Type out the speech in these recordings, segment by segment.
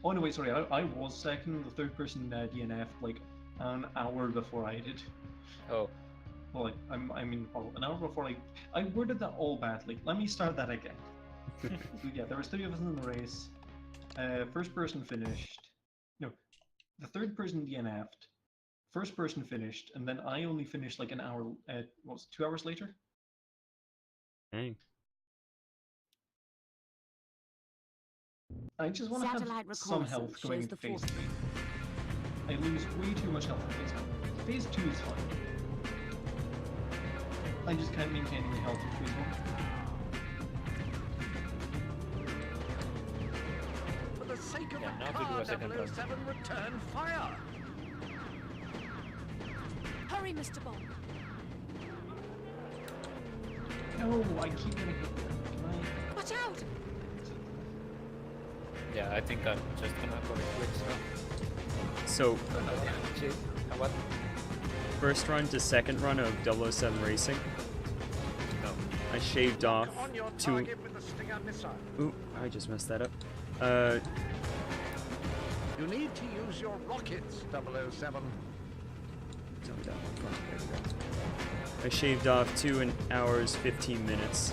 Oh no, wait, sorry. I was second. The third person DNF'd like an hour before I did. Oh. Well, like, I mean, well, an hour before I worded that all badly. Let me start that again. So, yeah, there was 3 of us in the race. First person finished. No, the third person DNF'd. First person finished, and then I only finished like an hour. What was it, 2 hours later? Dang. I just want to have some health going into phase 3. I lose way too much health in phase 1. Phase 2 is fine. I just can't maintain any health in phase 1. For the sake of the now car, to do a second run. 007, return fire! Hurry, Mr. Bond. No, I keep getting hit there. Can I? Watch out! Yeah, I think I'm just gonna go quick now. So, What? first run to second run of 007 Racing, No. I shaved off On your 2... target with the Stinger missile. Ooh, I just messed that up. You need to use your rockets, 007. I shaved off 2 hours 15 minutes.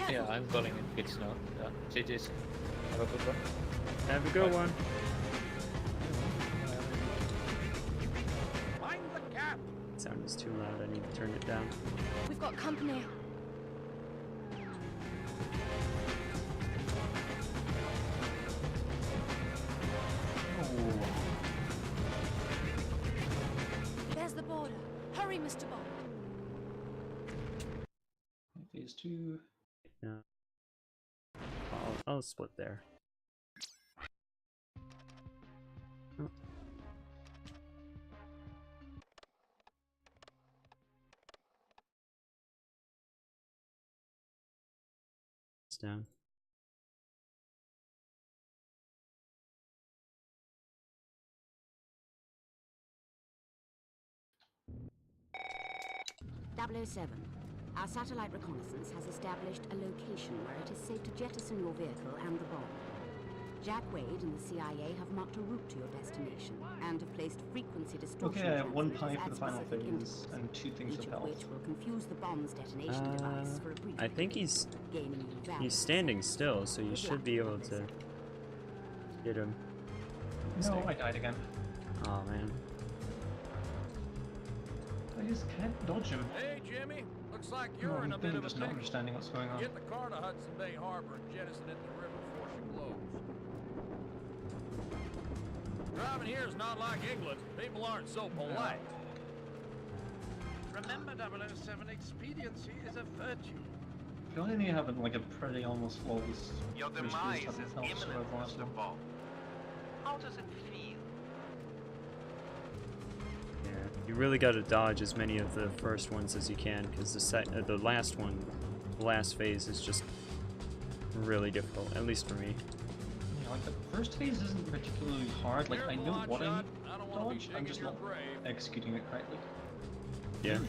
Yeah, I'm calling it kids now. Yeah, GG's. Have a good one. Have a good one. Mind the gap! Sound is too loud, I need to turn it down. We've got company. There's the border. Hurry, Mr. Bond. Phase 2. Yeah. I'll split there. Oh. It's down. .007. Our satellite reconnaissance has established a location where it is safe to jettison your vehicle and the bomb. Jack Wade and the CIA have marked a route to your destination and have placed frequency distortion Okay, I have 1 transmitters pie for at the final specific phase intervals, and 2 things each of of health. which will confuse the bomb's detonation device for a brief I think period, he's gaining you valuable he's standing still, so you Good should luck, be able to 007. get him. No, I died again. Oh man. I just can't dodge him. Hey, Jimmy. Looks like No, you're in a I'm bit of a just not pickle. understanding what's going on. Get the car to Hudson Bay Harbor and jettison it in the river before she blows. Driving here is not like England. People aren't so polite. Remember, 007, expediency is a virtue. I feel like I need to have like a pretty almost flawless. Your first phase demise health is so imminent, I've lost Mr. one. Bond. How does it feel? Yeah, you really got to dodge as many of the first ones as you can, because the last one, the last phase is just really difficult, at least for me. Yeah, like the first phase isn't particularly hard. Like I know what I need to dodge, I'm just not executing it correctly. Yeah.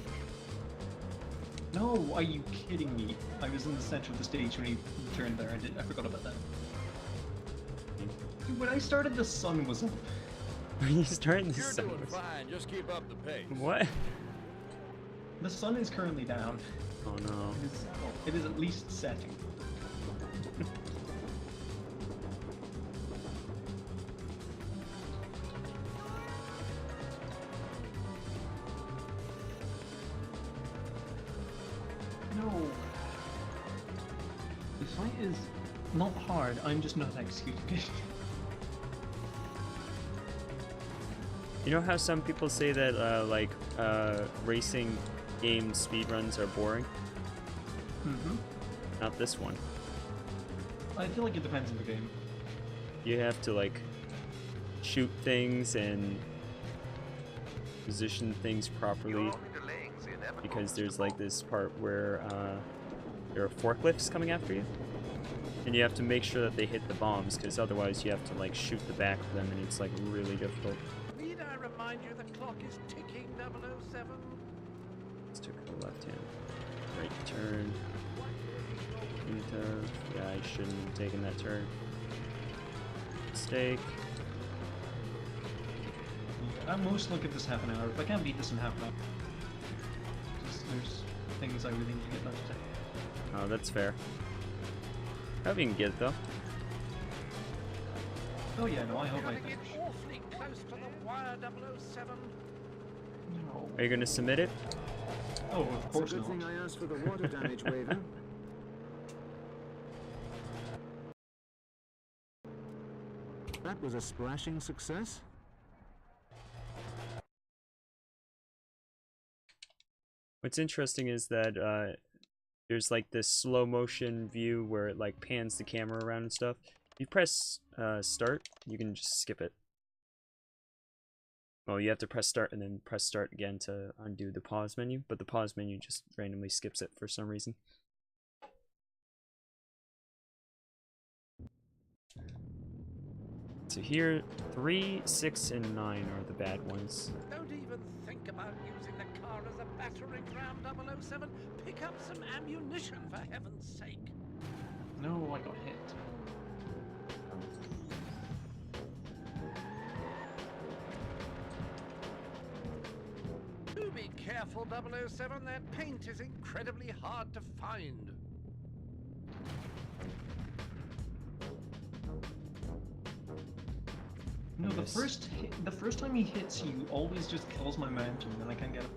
No, are you kidding me? I was in the center of the stage when he turned there. I forgot about that. Dude, when I started, the sun was up. When you start in the You're sun. doing fine. Just keep up the pace. What? The sun is currently down. Oh no. It is at least setting. No. The fight is not hard, I'm just not executing it. You know how some people say that racing game speedruns are boring? Mm-hmm. Not this one. I feel like it depends on the game. You have to like shoot things and position things properly, because there's like this part where there are forklifts coming after you, and you have to make sure that they hit the bombs, because otherwise you have to like shoot the back of them, and it's like really difficult. Need I remind you the clock is ticking, 007? Let's take the left hand, right turn, into Yeah, I shouldn't have taken that turn. Mistake. I'm most looking at this half an hour. If I can't beat this in half an hour, there's things I really need to get done today. Oh, that's fair. I hope you can get it though. Oh yeah, no, I hope I Cutting it finish. awfully close to the wire, 007. No. Are you gonna submit it? Oh, of course It's a good not. thing I asked for the water damage waiver. That was a splashing success. What's interesting is that there's like this slow motion view where it like pans the camera around and stuff. If you press start, you can just skip it. Well, you have to press start and then press start again to undo the pause menu, but the pause menu just randomly skips it for some reason. So here, 3, 6, and 9 are the bad ones. Don't even think about using the car as a battering ram, 007. Pick up some ammunition, for heaven's sake. No, I got hit. Do be careful, 007. That paint is incredibly hard to find. No, the Yes. first time he hits you always just kills my momentum, and I can't get it.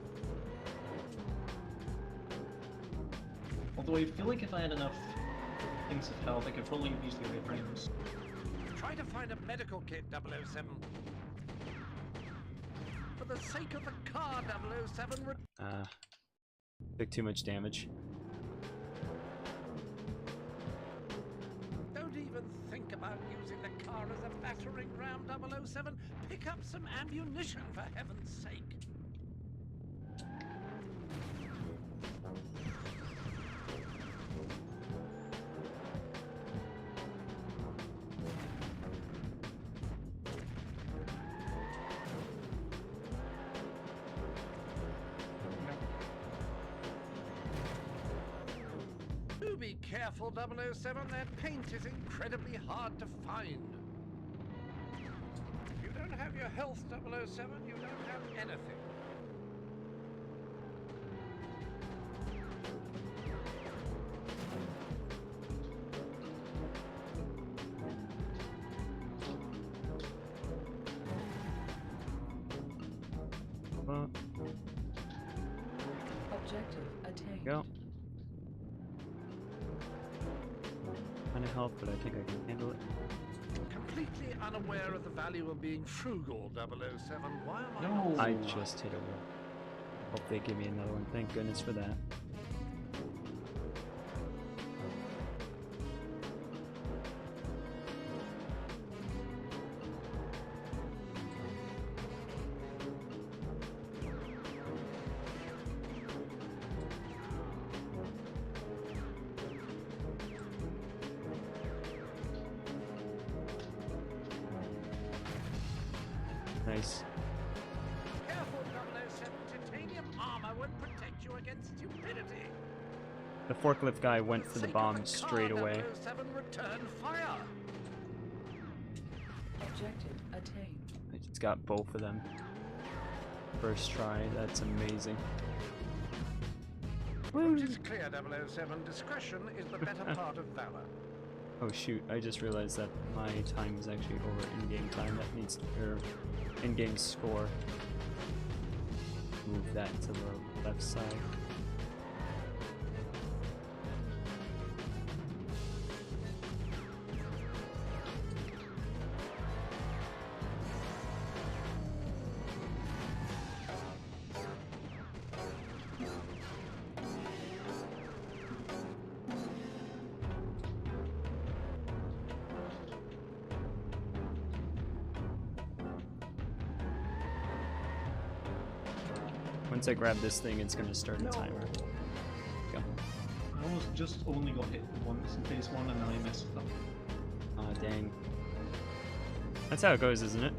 Although I feel like if I had enough things of health, I could probably have used the other frames. Try to find a medical kit, 007. For the sake of the car, 007, Took too much damage. don't even think about using the car as a battering ram, 007. Pick up some ammunition, for heaven's sake. Do be careful, 007. That paint is incredibly hard to find. If you don't have your health, 007, you don't have anything. Objective attained. Go. Kind of help, but I think I can handle it. Completely unaware of the value of being frugal, 007. Why am I No. I just hit a wall. Hope they give me another one. Thank goodness for that. Nice. Careful, 007. Titanium armor won't protect you against stupidity. The forklift guy went for the Sake of bomb car, straight away. 007, return fire. Objective attained. I just got both of them. First try, that's amazing. Route is clear, 007. Discretion is the better part of valor. Oh shoot, I just realized that my time is actually over in-game time. That needs to, or in-game score. Move that to the left side. Once I grab this thing, it's gonna start a timer. Go. I almost just only got hit once in phase 1 and then I messed up. Aw, dang. That's how it goes, isn't it?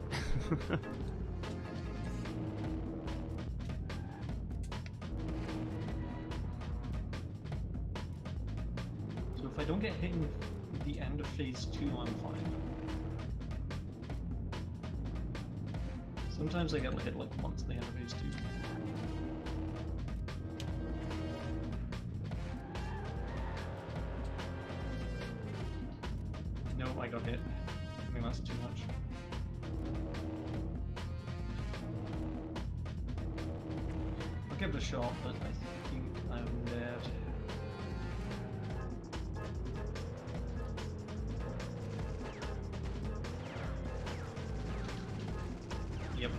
So if I don't get hit in the end of phase 2, I'm fine. Sometimes I get hit like once at the end of phase 2. No, I got hit. I think that's too much. I'll give it a shot, but I think I'm dead. Yep.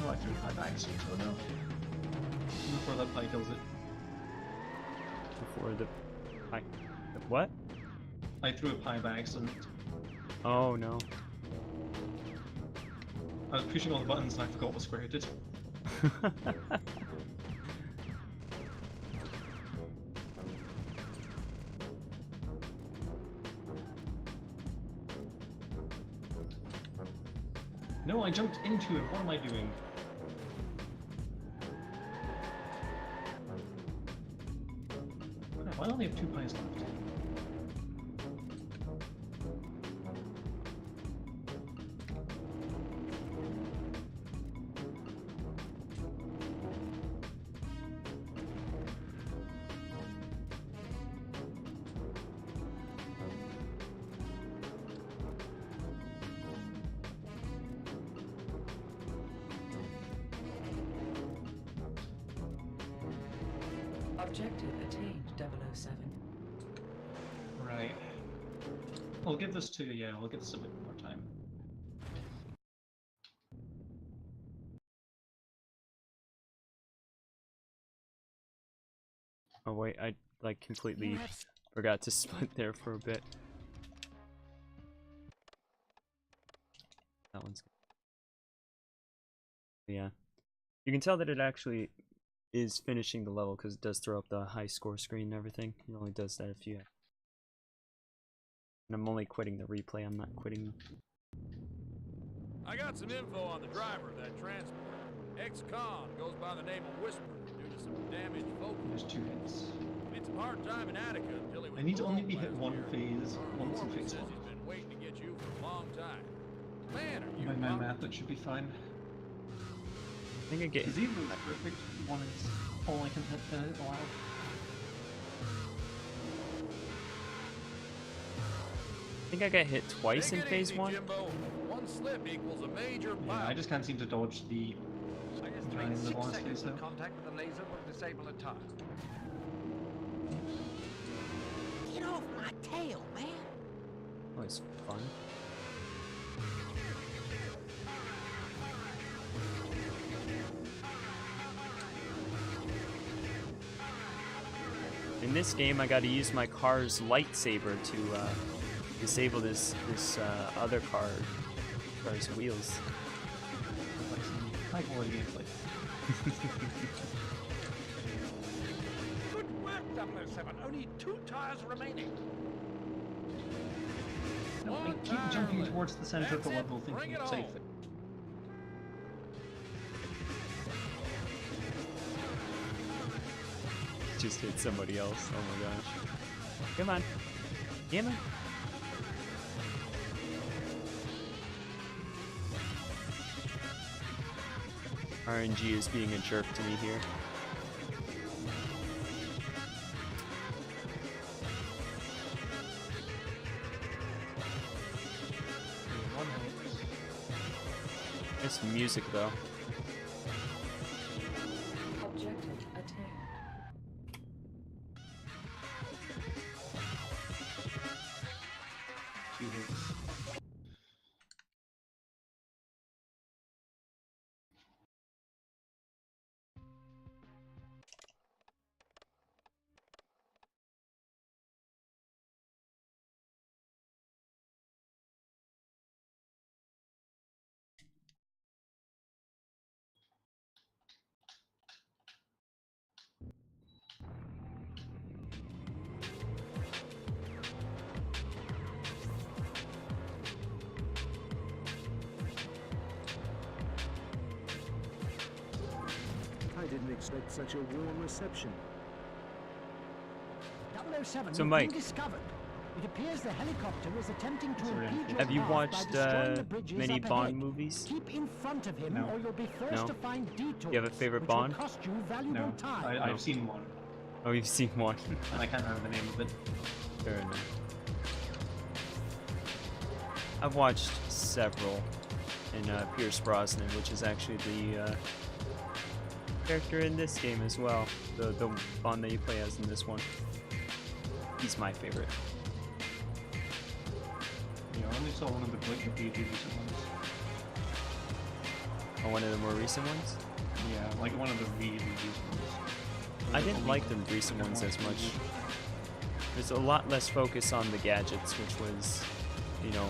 Oh, I threw my back so no. Before that pie kills it. Before the what? I threw a pie by accident. Oh no. I was pushing all the buttons and I forgot what square it did. No, I jumped into it. What am I doing? Why only have 2 pies left? Objective attained, 007. Right. I'll give this to, yeah, I'll give this a bit more time. Oh wait, I like completely forgot to split there for a bit. That one's yeah. You can tell that it actually is finishing the level because it does throw up the high score screen and everything. It only does that if you. And I'm only quitting the replay. I'm not quitting. I got some info on the driver of that transport. Ex-con goes by the name of Whisper due to some damaged focus. There's 2 hits. It's a hard time in Attica until he was I need to only be paroled hit last 1 year. phase once in Foreman phase says 1. he's been waiting to get you for a long time. Man, are you By my pumped? math, it should be fine. I think I get. Is either perfect? One is all I can allow. I think I got hit twice in Take it phase easy, 1. Jimbo. One slip equals a major Yeah, I pile. just can't seem to dodge the I Trying estimate the 6 last seconds phase, of though. contact with the laser will disable a tire. Get off my tail, man! Oh, it's fun. In this game, I got to use my car's lightsaber to disable this other car's wheels. like some high quality gameplay. Good work, 007. Only 2 tires remaining. No, I One keep tire jumping left. towards the center of the That's it. level, Bring thinking it it's on. safe. Just hit somebody else. Oh my gosh. Come on. Come on. RNG is being a jerk to me here. One hit. It's music though. Objective attained. Two hits. didn't expect such a warm reception. 007, So, you've Mike, been discovered. It appears the helicopter is attempting to Sorry, impede your have you path by watched destroying the bridges many up Bond ahead. movies? Keep in front of him, No. or you'll be forced No? to find detours. You have a favorite which will Bond? cost you valuable No, time. I've seen one, Oh, you've seen one. and I can't remember the name of it. Fair enough. I've watched several, and Pierce Brosnan, which is actually the character in this game as well. The Bond that you play as in this one. He's my favorite. Yeah, I only saw one of the really recent ones. Oh, one of the more recent ones? Yeah, like one of the really recent ones. I didn't like the recent ones as much. There's a lot less focus on the gadgets, which was, you know,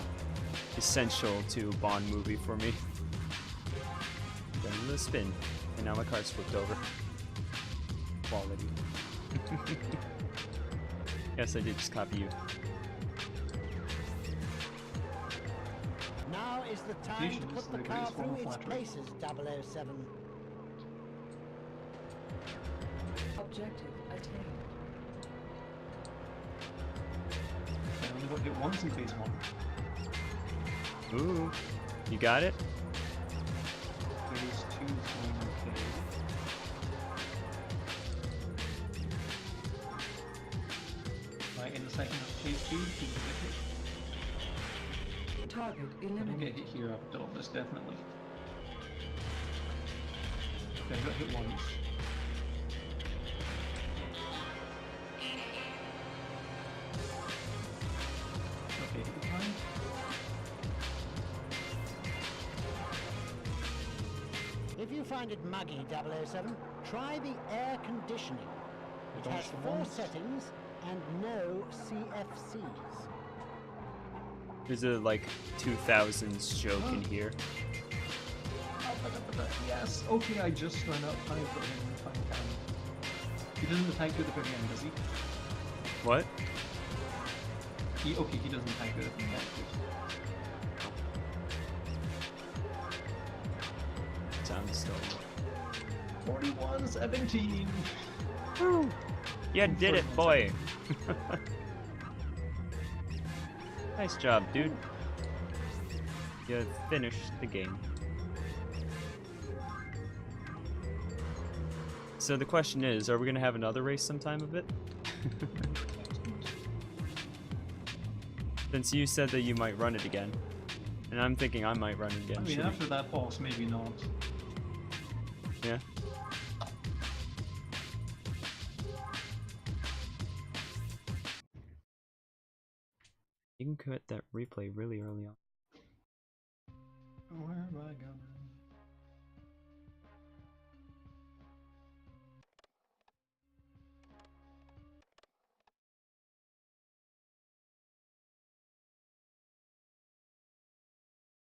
essential to a Bond movie for me. Then a little spin, and now my car's flipped over. Quality. Yes, I did just copy you. Now is the time to put the car through its paces, 007. Objective attained. I only got hit once in phase 1. Ooh, you got it? Phase 2 is going okay. Right, in the second of phase 2, people get hit. Target I don't get eliminated. hit here after all this, definitely. Okay, I got hit once. Okay, hit time. If you find it muggy, 007, try the air conditioning. It Don't has show 4 once. settings and no CFCs. There's a like 2000s joke in here. Yes! Okay, I just ran out of time for him. He doesn't attack you at the very end, does he? What? Okay, he doesn't attack you at the end. Sounds still. 41-17! Woo! You did it, boy! Nice job, dude. You finished the game. So the question is, are we gonna have another race sometime of it? Since you said that you might run it again. And I'm thinking I might run it again. I mean, Should after that boss, maybe not. we? Yeah? You can quit that replay really early on. Where am I going?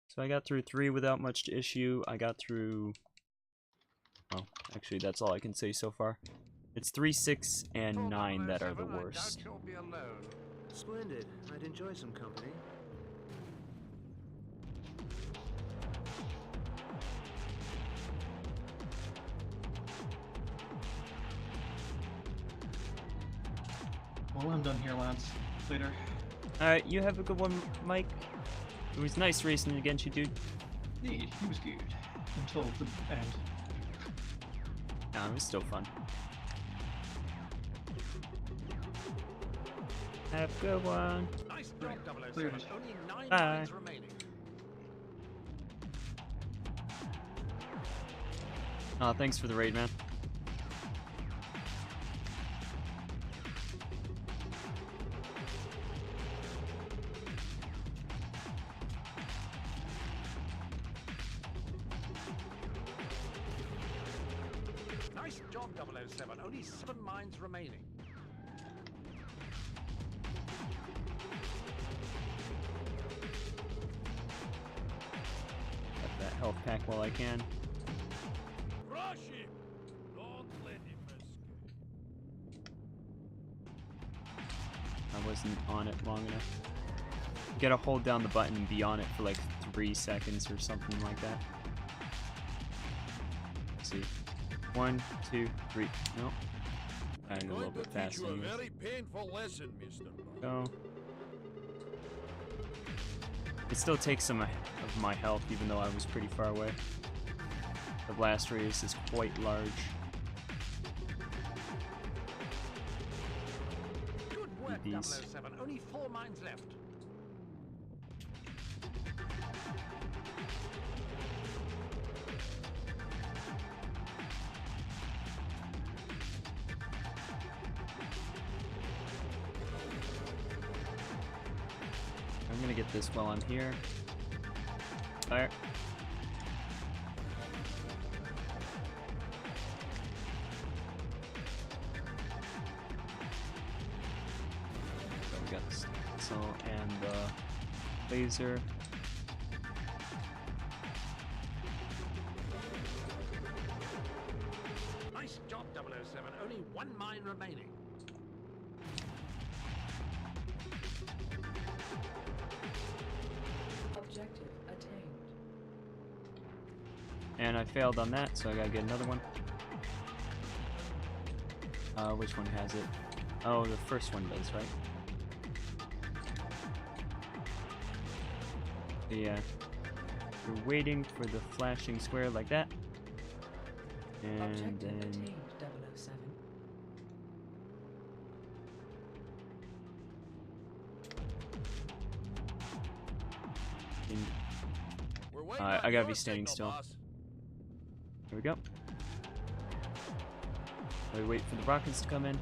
So I got through 3 without much issue. I got through... Oh, actually that's all I can say so far. It's 3, 6, and 9 that are the worst. Splendid. I'd enjoy some company. Well, I'm done here, lads. Later. Alright, you have a good one, Mike. It was nice racing against you, dude. Yeah, he was good. Until the end. Nah, it was still fun. Have a good one. Nice job, 007. Cleared. Only 9 Bye. lines remaining. Thanks for the raid, man. Nice job, 007. Only 7 mines remaining. Got that health pack while I can. Rush him! Don't let him escape. I wasn't on it long enough. You gotta hold down the button and be on it for like 3 seconds or something like that. Let's see. 1, 2, 3. Nope. Kind of a little Going bit to teach faster. you a than this. very painful lesson, Mr. Go. It still takes some of my health, even though I was pretty far away. The blast radius is quite large. Good work, These. 007. Only 4 mines left. I'm gonna get this while I'm here. Fire. So we got this missile and the laser. Nice job, 007. Only 1 mine remaining. Objective attained. And I failed on that, so I gotta get another one. Which one has it? Oh, the first one does, right? Yeah. We're waiting for the flashing square like that. And Objective then... attained, 007. We're waiting I on gotta your be standing signal, still. boss. Here we go. We wait for the rockets to come in.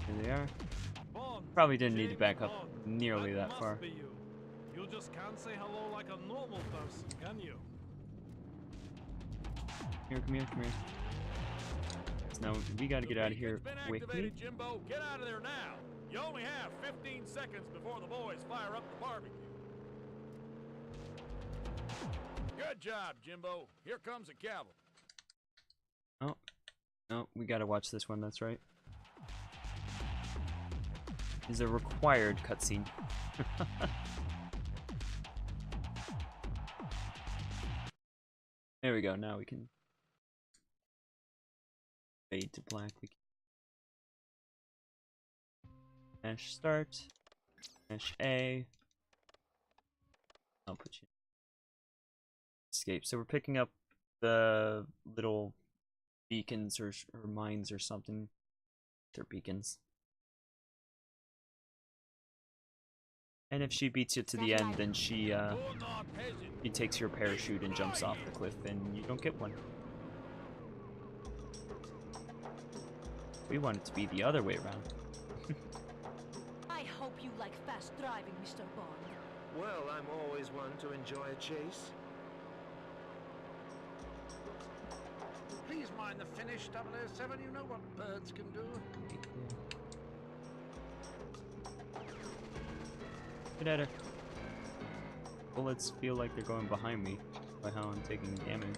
Here they are. Probably didn't need to back up nearly that far. You just can't say hello like a normal person, can you? Here, come here, come here. So now we gotta get out of here It's been quickly. activated, Jimbo. Get out of there now. You only have 15 seconds before the boys fire up the barbecue. Good job, Jimbo. Here comes the cavalry. Oh, no, we gotta watch this one, that's right. Is a required cutscene. There we go, now we can fade to black. We can dash start, dash A. I'll put you escape. So we're picking up the little beacons or mines or something. They're beacons. And if she beats you to the end, then she takes your parachute and jumps off the cliff, and you don't get one. We want it to be the other way around. I hope you like fast driving, Mr. Bond. Well, I'm always one to enjoy a chase. Please mind the finish, 007. You know what birds can do. Get at her. Bullets feel like they're going behind me by how I'm taking damage.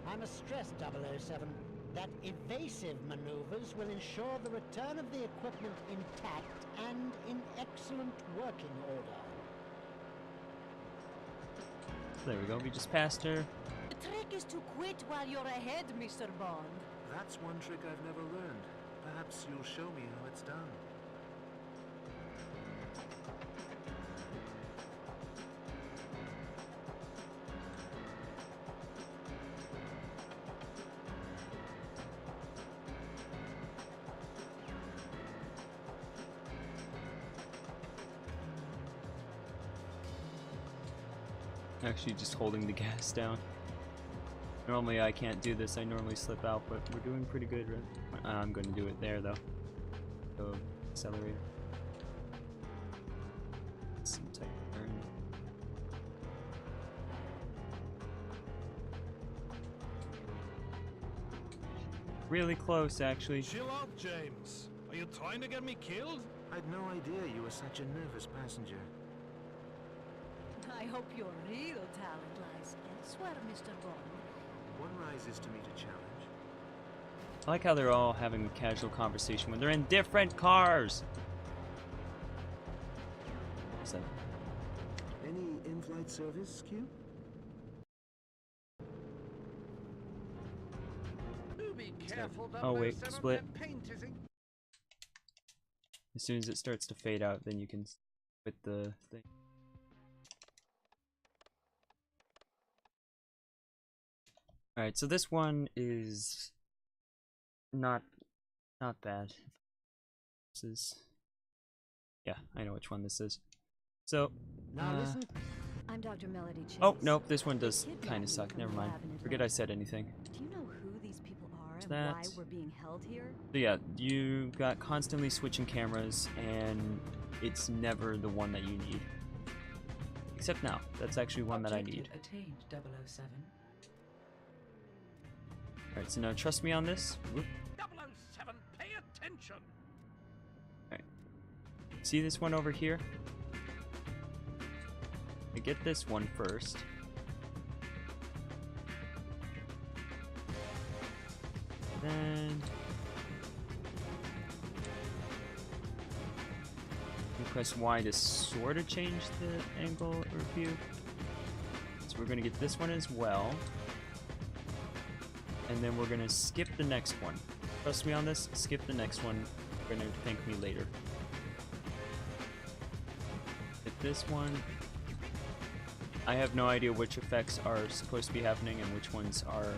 I must stress, 007, that evasive maneuvers will ensure the return of the equipment intact and in excellent working order. There we go, we just passed her. The trick is to quit while you're ahead, Mr. Bond. That's one trick I've never learned. Perhaps you'll show me how it's done. Actually just holding the gas down. Normally I can't do this, I normally slip out, but we're doing pretty good, right? I'm gonna do it there though. So, accelerator. Some type of turn. Really close, actually. Chill out, James. Are you trying to get me killed? I'd no idea you were such a nervous passenger. I hope your real talent lies elsewhere, Mr. Bond. One rises to meet a challenge. I like how they're all having a casual conversation when they're in different cars. What's that? Any in-flight service, Q? Do be careful, Oh wait, 007, split. that paint is in- As soon as it starts to fade out, then you can quit the thing. Alright, so this one is not bad. This is, yeah, I know which one this is. So Now listen. I'm Dr. Melody Chase. oh nope, this one does kind of suck. Never mind. Forget I said anything. Do you know who these people are and That. why we're being held here? So yeah, you got constantly switching cameras, and it's never the one that you need. Except now, that's actually one that I need. Attained, 007. Alright, so now trust me on this. Whoop. 007, pay attention. Alright. See this one over here? I get this one first. Then you press Y to sort of change the angle or view. So we're gonna get this one as well. And then we're gonna skip the next one. Trust me on this, skip the next one. You're gonna thank me later. Hit this one. I have no idea which effects are supposed to be happening and which ones are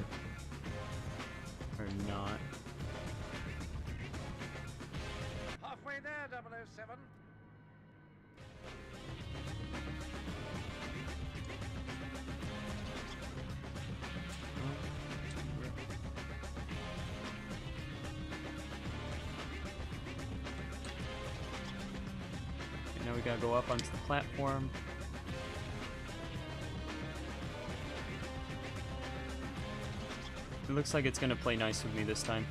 not. Halfway there, 007. Now we gotta go up onto the platform. It looks like it's gonna play nice with me this time.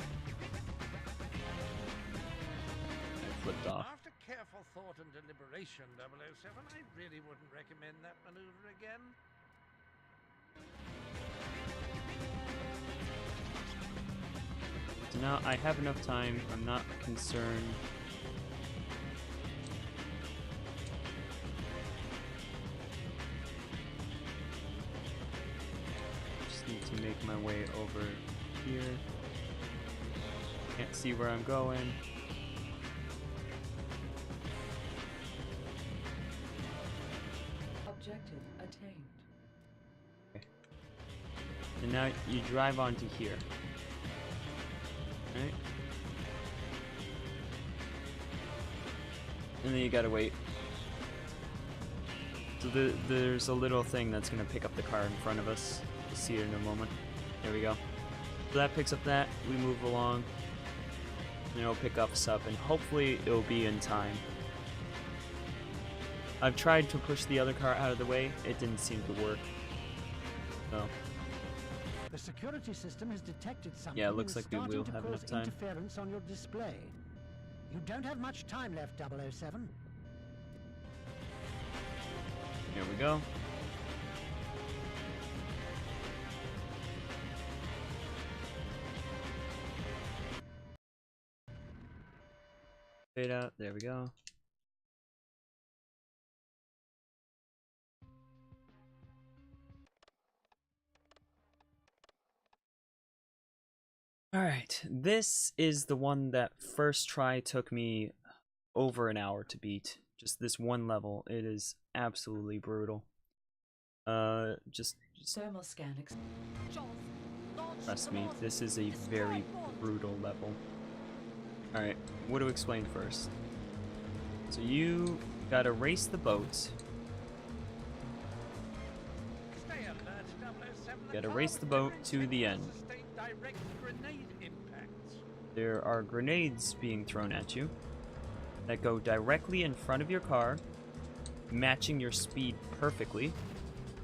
I flipped off. After careful thought and deliberation, 007, I really wouldn't recommend that maneuver again. So now I have enough time. I'm not concerned. Just need to make my way over here. Can't see where I'm going. Objective attained. Okay. And now you drive onto here. Right? And then you gotta wait. So there's a little thing that's gonna pick up the car in front of us. We'll see it in a moment. There we go. So that picks up that, we move along. And it'll pick us up, and hopefully it'll be in time. I've tried to push the other car out of the way, it didn't seem to work. So. The security system has detected something. Yeah, it looks like we starting will to have cause enough time. interference on your display. You don't have much time left, 007. Here we go. Fade out, there we go. Alright, this is the one that first try took me over an hour to beat. Just this one level, it is absolutely brutal. Just Thermal scan. trust me, this is a very brutal level. Alright, what to explain first? So you gotta race the boat. Stay alert, 007. You gotta race the boat to the end. Sustained direct grenade impacts. There are grenades being thrown at you that go directly in front of your car, matching your speed perfectly.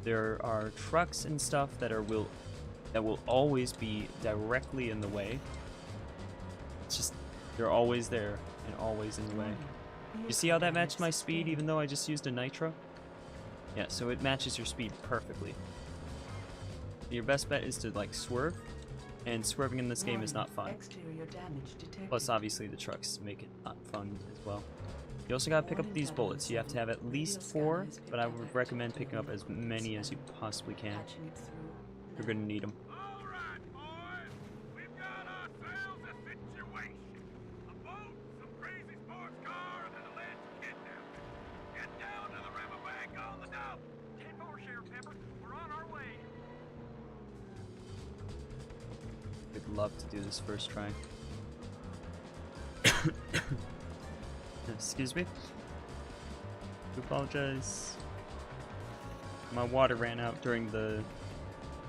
There are trucks and stuff that will always be directly in the way. It's just they're always there and always in the way. You see how that matched my speed even though I just used a nitro? Yeah, so it matches your speed perfectly. Your best bet is to like swerve, and swerving in this game is not fun. Exterior damage detected. Plus obviously the trucks make it not fun as well. You also gotta pick up these bullets. You have to have at least 4, but I would recommend picking up as many as you possibly can. You're gonna need them. Alright, boys. We've got ourselves a situation. A boat, some crazy sports car, and an alleged kidnapping. Get down to the riverbank on the double. 10-4, Sheriff Pepper. We're on our way. I'd love to do this first try. Excuse me. I apologize. My water ran out during the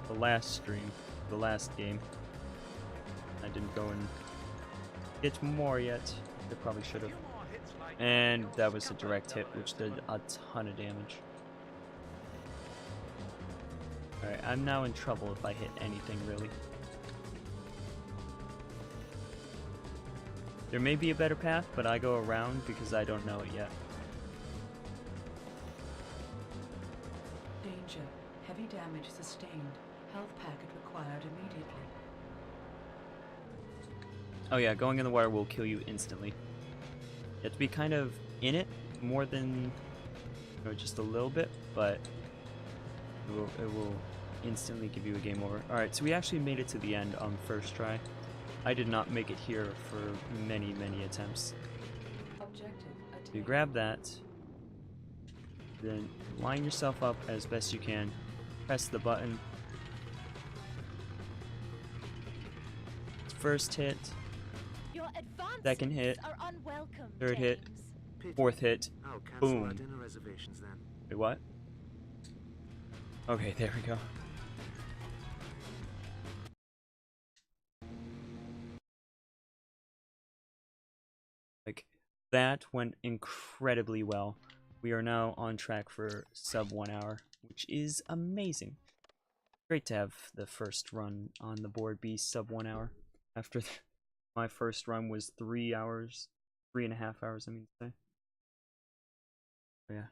last stream, the last game. I didn't go and get more yet. I probably should have. And that was a direct hit, which did a ton of damage. Alright, I'm now in trouble if I hit anything, really. There may be a better path, but I go around because I don't know it yet. Danger. Heavy damage sustained. Health packet required immediately. Oh yeah, going in the water will kill you instantly. You have to be kind of in it more than, just a little bit, but it will instantly give you a game over. Alright, so we actually made it to the end on first try. I did not make it here for many, many attempts. Objective attained. You grab that, then line yourself up as best you can, press the button. First hit, Your advances second hit, are unwelcome, third hit, James. fourth hit, I'll cancel our boom. dinner reservations then. Wait, what? Okay, there we go. Like, that went incredibly well. We are now on track for sub 1 hour, which is amazing. Great to have the first run on the board be sub 1 hour. After my first run was 3 hours, 3.5 hours, I mean to say. So yeah.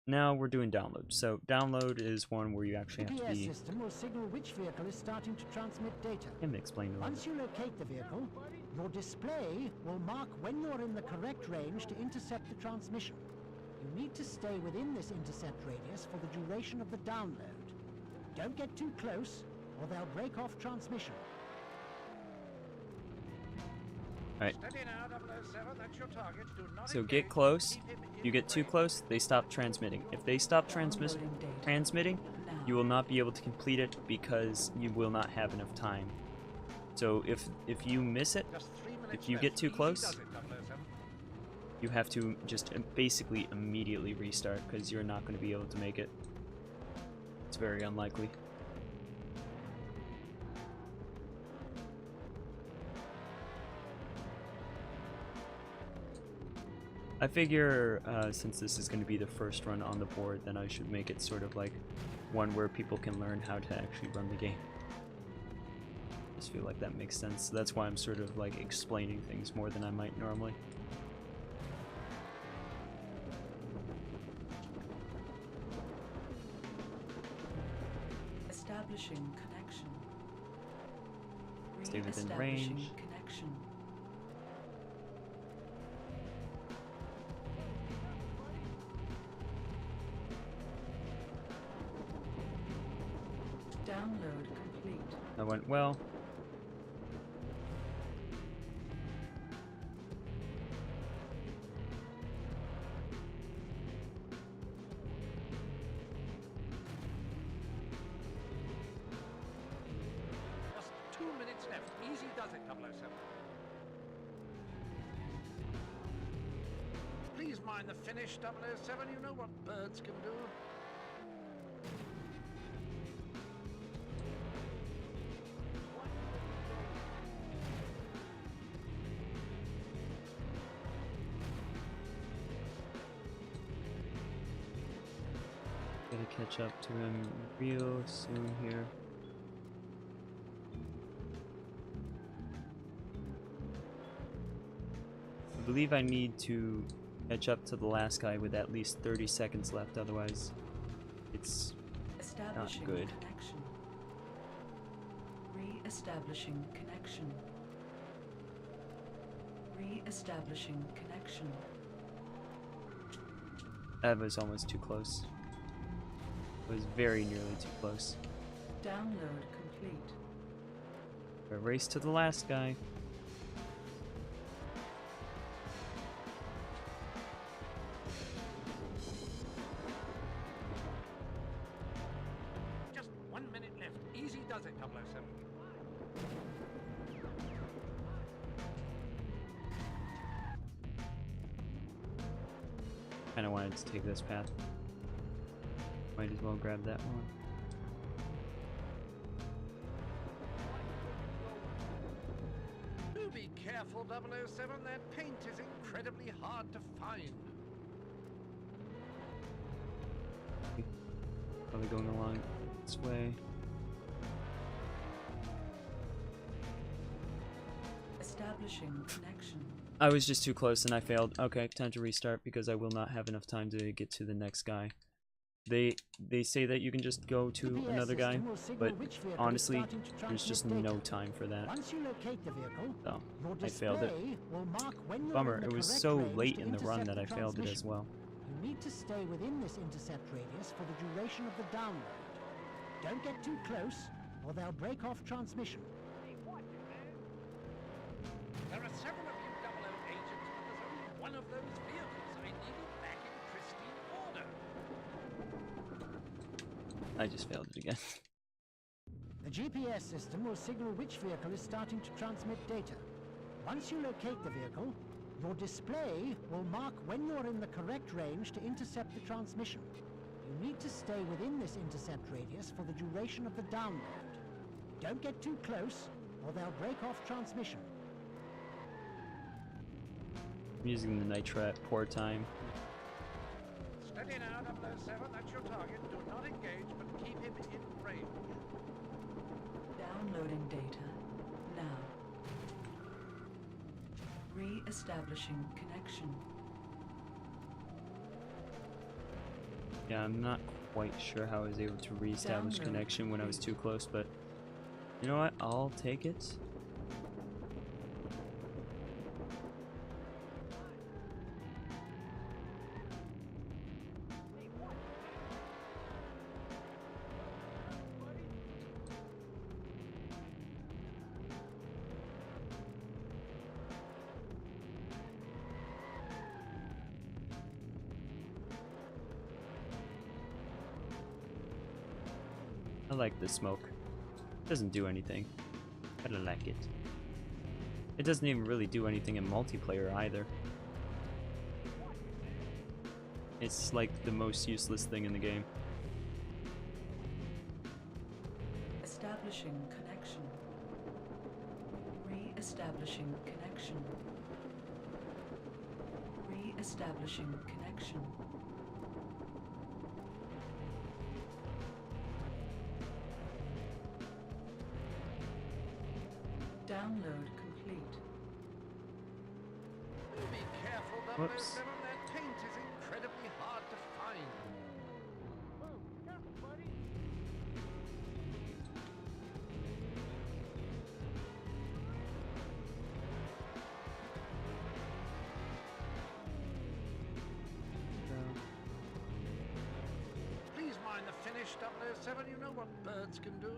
Now we're doing download. So download is one where you actually have to The be. GPS system will signal which vehicle is starting to transmit data. Let me explain a little Once bit. you locate the vehicle, your display will mark when you're in the correct range to intercept the transmission. You need to stay within this intercept radius for the duration of the download. Don't get too close, or they'll break off transmission. Alright. Steady now, 007, that's your target. Do not So engage. get close. Keep him in You get too range. close, they stop transmitting. If they stop transmitting, you will not be able to complete it because you will not have enough time. So if you miss it, Just 3 minutes if you left. get too Easy close, does it, 007. you have to just basically immediately restart because you're not going to be able to make it. It's very unlikely. I figure since this is going to be the first run on the board, then I should make it sort of like one where people can learn how to actually run the game. I just feel like that makes sense. So that's why I'm sort of like explaining things more than I might normally. Establishing connection. Stay within Re-establishing range. connection. Download complete. That went well. Just 2 minutes left. Easy does it, 007. Please mind the finish, 007. You know what birds can do. Gotta catch up to him real soon here. I believe I need to catch up to the last guy with at least 30 seconds left, otherwise it's not good. Connection. Re-establishing connection. Re-establishing connection. That was almost too close. It was very nearly too close. Download complete. A race to the last guy. Just 1 minute left. Easy does it, 007. Kinda wanted to take this path. Might as well grab that one. Do be careful, 007. That paint is incredibly hard to find. Probably going along this way. Establishing connection. I was just too close and I failed. Okay, time to restart because I will not have enough time to get to the next guy. They say that you can just go to another guy, but honestly, there's just no time for that. Once you locate the vehicle, So, your I failed it. display will mark when you're Bummer, in the it was correct so range late to in the run intercept that I the failed it as transmission. well. You need to stay within this intercept radius for the duration of the download. Don't get too close, or they'll break off transmission. There are several of you 00 agents, but there's only one of those vehicles. I need it back in pristine order. I just failed it again. The GPS system will signal which vehicle is starting to transmit data. Once you locate the vehicle, your display will mark when you're in the correct range to intercept the transmission. You need to stay within this intercept radius for the duration of the download. Don't get too close, or they'll break off transmission. I'm using the nitro at poor time. Steady now, 007. That's your target. Do not engage, but keep him in range. Downloading data now. Re-establishing connection. Yeah, I'm not quite sure how I was able to re-establish connection when I was too close, but you know what? I'll take it. I like the smoke. Doesn't do anything, but I like it. It doesn't even really do anything in multiplayer either. It's like the most useless thing in the game. Establishing connection. Re-establishing connection. Re-establishing connection. Download complete. Be careful, 007. Whoops. That paint is incredibly hard to find. Please mind the finish, 007. You know what birds can do.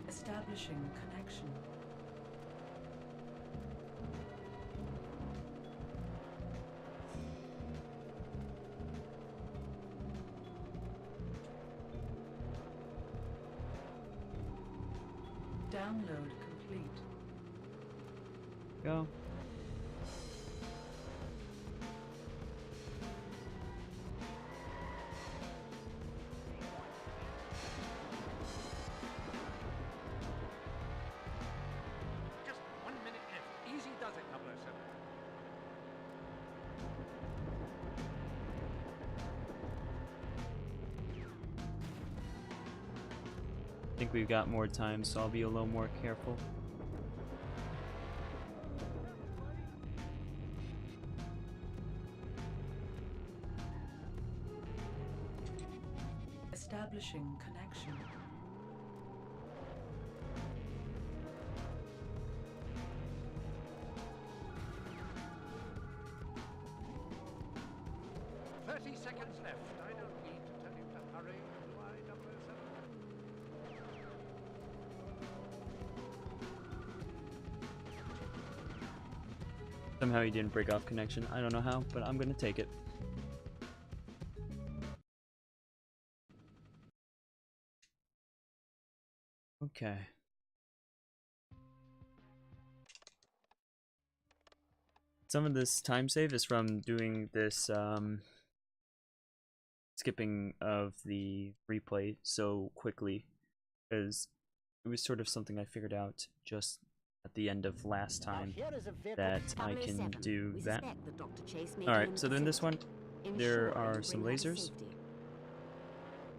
Establishing connection. Download complete. Go. Just 1 minute left. Easy does it, 007. I think we've got more time, so I'll be a little more careful. Establishing connection. Seconds left. I don't need to tell you to hurry, do I, 007? Somehow he didn't break off connection. I don't know how, but I'm gonna take it. Okay. Some of this time save is from doing this skipping of the replay so quickly, because it was sort of something I figured out just at the end of last time that I can do that. Alright, so then this one, there are some lasers.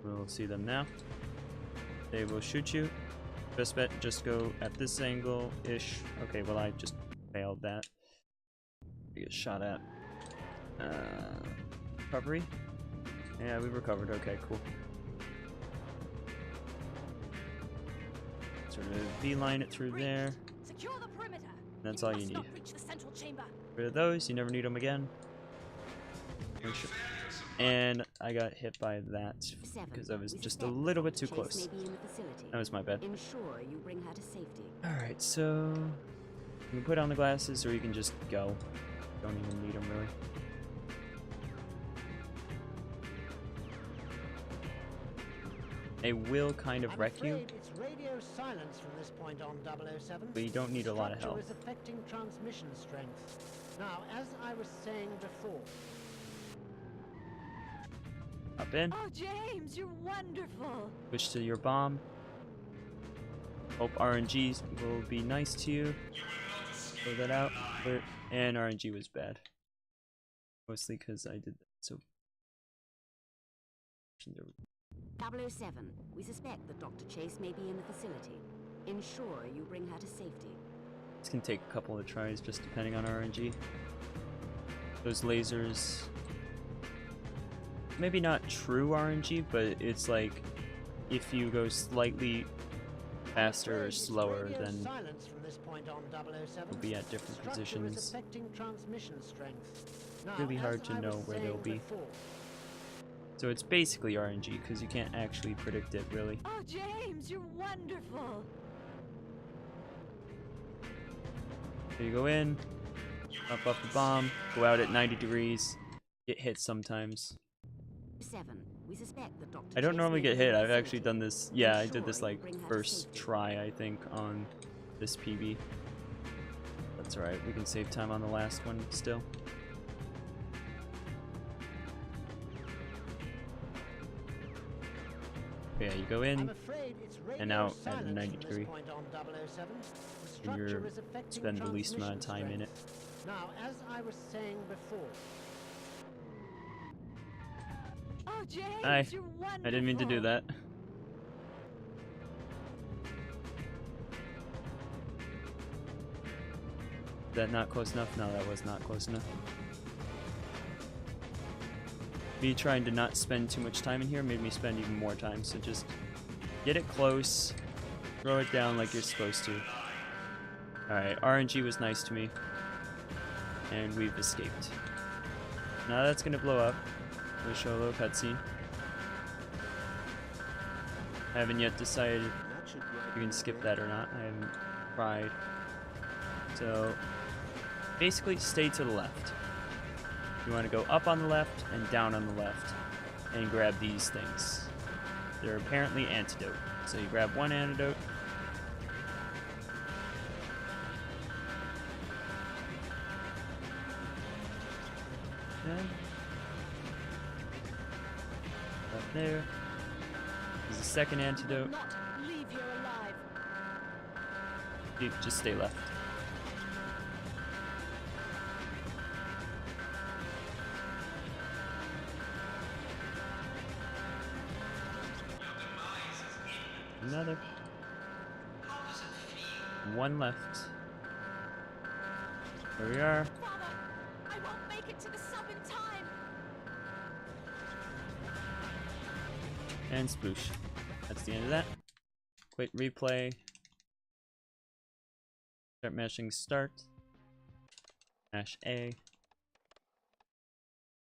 We'll see them now. They will shoot you. Best bet, just go at this angle-ish. Okay, well I just failed that. Get shot at. Recovery? Yeah, we recovered. Okay, cool. Sort of beeline it through there. Secure the perimeter. That's all you need. Reach the central chamber. Rid of those, you never need them again. And I got hit by that because I was just a little bit too close. That was my bad. Ensure you bring her to safety. Alright, so you can put on the glasses or you can just go. Don't even need them really. They will kind of wreck you. It's radio silence from this point on, 007. But you don't need a lot of help. Is affecting transmission strength. Now, as I was saying before. Up in. Oh, James, you're wonderful. Switch to your bomb. Hope RNG will be nice to you. Throw that out. And RNG was bad. Mostly because I did that. So. 007, we suspect that Dr. Chase may be in the facility. Ensure you bring her to safety. This can take a couple of tries just depending on RNG. Those lasers, maybe not true RNG, but it's like if you go slightly faster or slower, then you'll be at different positions. Really hard to know where they'll be. So it's basically RNG because you can't actually predict it, really. Oh, James, you're wonderful. So you go in, up off the bomb, go out at 90 degrees, get hit sometimes. I don't normally get hit. I've actually done this. Yeah, I did this like first try, I think, on this PB. That's alright. We can save time on the last one still. Yeah, you go in and out at a 90 degree. And you spend the least amount of time in it. Now, as I was saying before. Oh, James, Hi. you're wonderful. I didn't mean to do that. Is that not close enough? No, that was not close enough. Me trying to not spend too much time in here made me spend even more time, so just get it close, throw it down like you're supposed to. Alright, RNG was nice to me, and we've escaped. Now that's gonna blow up. We'll show a little cutscene. I haven't yet decided if you can skip that or not. I haven't tried. So, basically stay to the left. You want to go up on the left and down on the left and grab these things. They're apparently antidote. So you grab one antidote. Okay. Up there. There's a second antidote. Not leave you alive. You just stay left. Another. One left. There we are. Father, I won't make it to the sub in time. And sploosh. That's the end of that. Quit replay. Start mashing start. Mash A.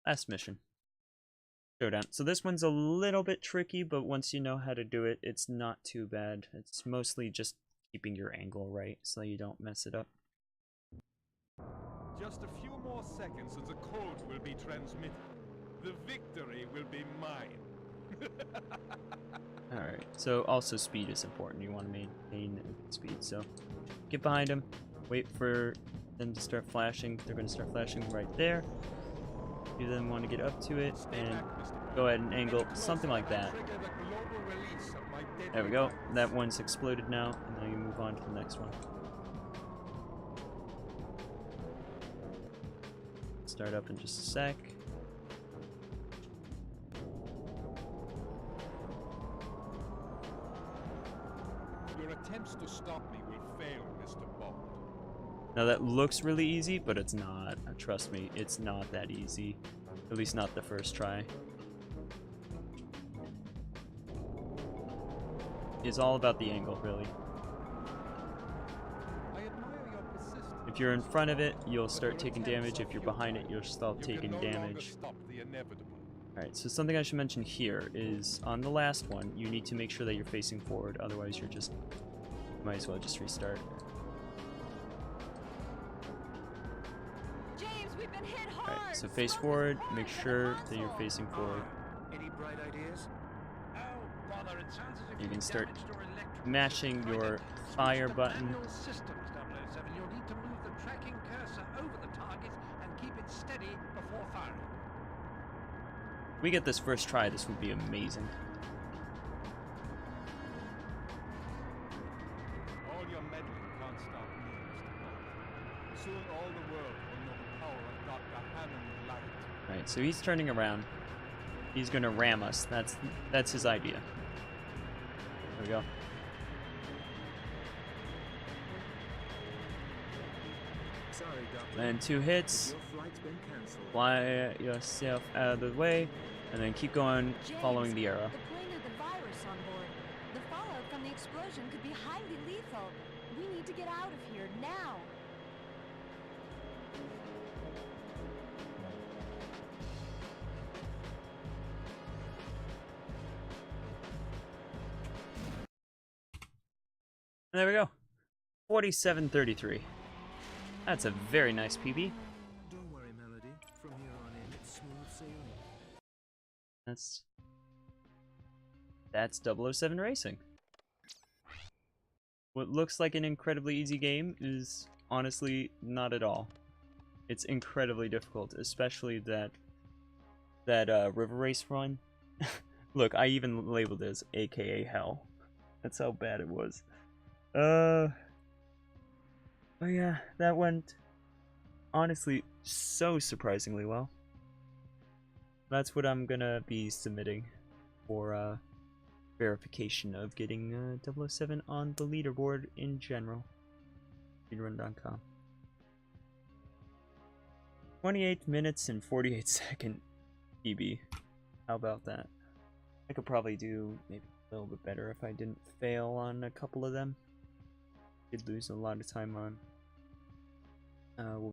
Last mission. Showdown. So this one's a little bit tricky, but once you know how to do it, it's not too bad. It's mostly just keeping your angle right so you don't mess it up. Just a few more seconds and the code will be transmitted. The victory will be mine. Alright, so also speed is important. You want to maintain speed. So get behind them, wait for them to start flashing. They're going to start flashing right there. You then want to get up to it and go ahead and angle something like that. There we go. That one's exploded now, and now you move on to the next one. Start up in just a sec. Your attempts to stop me will fail, Mr. Bond. Now that looks really easy, but it's not. Trust me, it's not that easy. At least not the first try. It's all about the angle, really. If you're in front of it, you'll start taking damage. If you're behind it, you'll start taking damage. Alright, so something I should mention here is on the last one, you need to make sure that you're facing forward, otherwise you might as well just restart. Alright, so face forward, make sure that you're facing forward. Any bright ideas? Oh, bother, it sounds as if You can you've start damaged your electric mashing your fire button. manual systems, 007. You'll need to move the tracking cursor over the target and keep it steady before firing. If we get this first try, this would be amazing. All your meddling can't stop me, Mr. Bond. Soon all the world will know the power of Dr. Hammond Light. Alright, so he's turning around. He's gonna ram us. That's his idea. There we go. Sorry, Doctor. And 2 hits. Your flight's been cancelled. Fly yourself out of the way, and then keep going, following the arrow. The plane had the virus on board. The fallout from the explosion could be highly lethal. We need to get out of here now. And there we go. 4733. That's a very nice PB. Don't worry, Melody. From here on in, it's smooth sailing. That's 007 Racing. What looks like an incredibly easy game is honestly not at all. It's incredibly difficult, especially that river race run. Look, I even labeled it as AKA Hell. That's how bad it was. Oh yeah, that went honestly so surprisingly well. That's what I'm gonna be submitting for verification of getting 007 on the leaderboard in general. Speedrun.com. 28 minutes and 48 second PB. How about that? I could probably do maybe a little bit better if I didn't fail on a couple of them. Did lose a lot of time on